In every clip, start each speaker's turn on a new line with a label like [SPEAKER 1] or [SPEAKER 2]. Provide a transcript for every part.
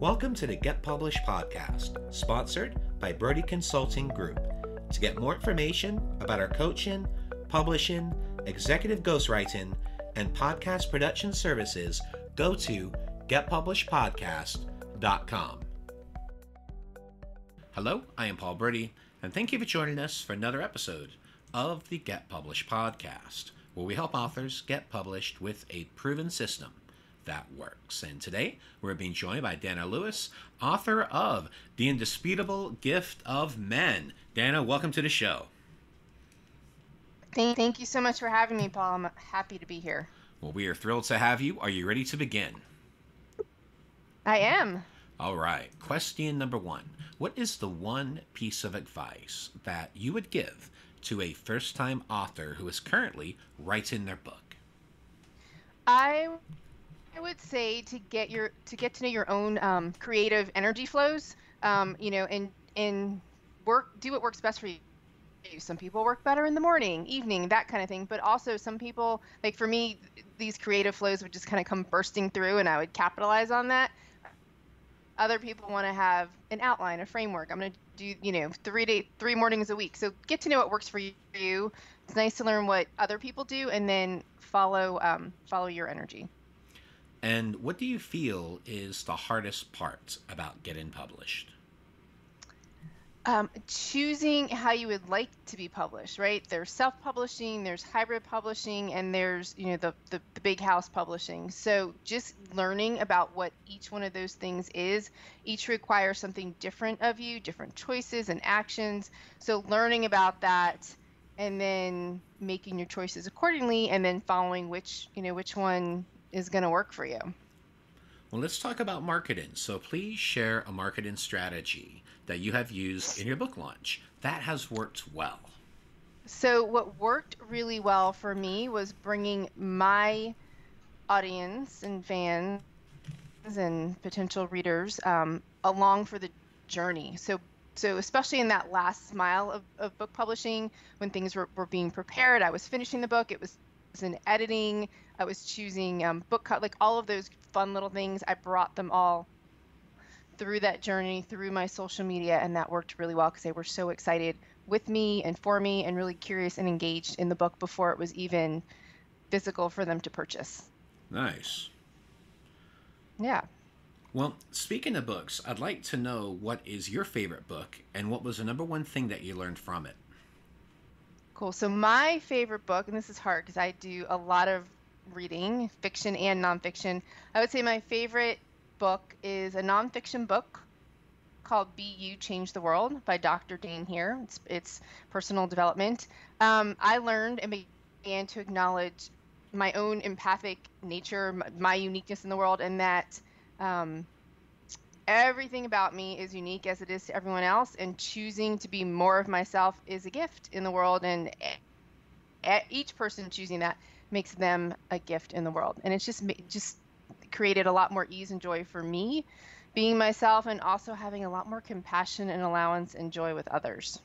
[SPEAKER 1] Welcome to the Get Published podcast, sponsored by Brodie Consulting Group. To get more information about our coaching, publishing, executive ghostwriting, and podcast production services, go to getpublishedpodcast.com. Hello, I am Paul Brodie, and thank you for joining us for another episode of the Get Published podcast, where we help authors get published with a proven system that works. And today we're being joined by Danna Lewis, author of The Indisputable Gift of Men. Danna, welcome to the show.
[SPEAKER 2] Thank you so much for having me, Paul. I'm happy to be here.
[SPEAKER 1] Well, we are thrilled to have you. Are you ready to begin?
[SPEAKER 2] I am.
[SPEAKER 1] All right. Question number one. What is the one piece of advice that you would give to a first-time author who is currently writing their book?
[SPEAKER 2] I would say to get to know your own creative energy flows, and do what works best for you. Some people work better in the morning, evening, that kind of thing. But also some people, like for me, these creative flows would just kind of come bursting through and I would capitalize on that. Other people want to have an outline, a framework. I'm going to do, 3 mornings a week. So get to know what works for you. It's nice to learn what other people do and then follow your energy.
[SPEAKER 1] And what do you feel is the hardest part about getting published?
[SPEAKER 2] Choosing how you would like to be published, right? There's self-publishing, there's hybrid publishing, and there's, the big house publishing. So just learning about what each one of those things is, each requires something different of you, different choices and actions. So learning about that and then making your choices accordingly and then following which one is going to work for you.
[SPEAKER 1] Well, let's talk about marketing. So please share a marketing strategy that you have used in your book launch that has worked well.
[SPEAKER 2] So what worked really well for me was bringing my audience and fans and potential readers along for the journey. So especially in that last mile of book publishing, when things were being prepared, I was finishing the book, it was in editing, I was choosing book cut, like all of those fun little things. I brought them all through that journey, through my social media, and that worked really well because they were so excited with me and for me and really curious and engaged in the book before it was even physical for them to purchase.
[SPEAKER 1] Nice.
[SPEAKER 2] Yeah.
[SPEAKER 1] Well, speaking of books, I'd like to know what is your favorite book and what was the number one thing that you learned from it?
[SPEAKER 2] Cool. So my favorite book, and this is hard because I do a lot of reading, fiction and nonfiction. I would say my favorite book is a nonfiction book called Be You, Change the World by Dr. Dane here. It's personal development. I learned and began to acknowledge my own empathic nature, my uniqueness in the world, and that everything about me is unique as it is to everyone else, and choosing to be more of myself is a gift in the world, and each person choosing that makes them a gift in the world. And it's just created a lot more ease and joy for me being myself, and also having a lot more compassion and allowance and joy with others.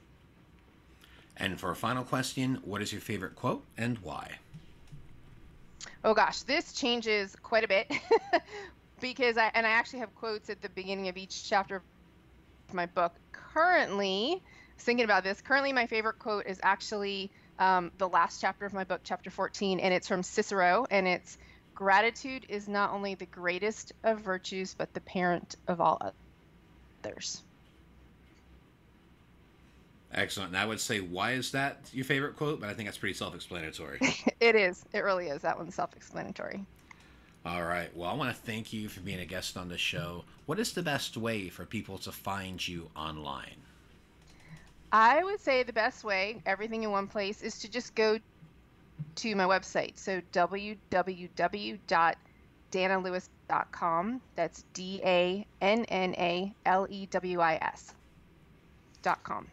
[SPEAKER 1] And for a final question, what is your favorite quote and why?
[SPEAKER 2] Oh gosh, this changes quite a bit because I actually have quotes at the beginning of each chapter of my book. Currently, thinking about this, my favorite quote is actually the last chapter of my book, chapter 14, and it's from Cicero, and it's, "Gratitude is not only the greatest of virtues, but the parent of all others."
[SPEAKER 1] Excellent. And I would say, why is that your favorite quote? But I think that's pretty self-explanatory.
[SPEAKER 2] It is. It really is. That one's self-explanatory.
[SPEAKER 1] All right. Well, I want to thank you for being a guest on the show. What is the best way for people to find you online?
[SPEAKER 2] I would say the best way, everything in one place, is to just go to my website. So www.dannalewis.com. That's DANNALEWIS.com.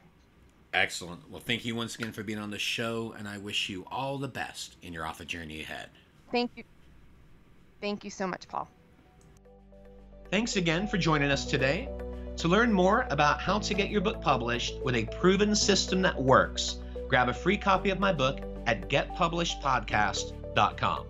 [SPEAKER 1] Excellent. Well, thank you once again for being on the show, and I wish you all the best in your author journey ahead.
[SPEAKER 2] Thank you. Thank you so much, Paul.
[SPEAKER 1] Thanks again for joining us today. To learn more about how to get your book published with a proven system that works, grab a free copy of my book at getpublishedpodcast.com.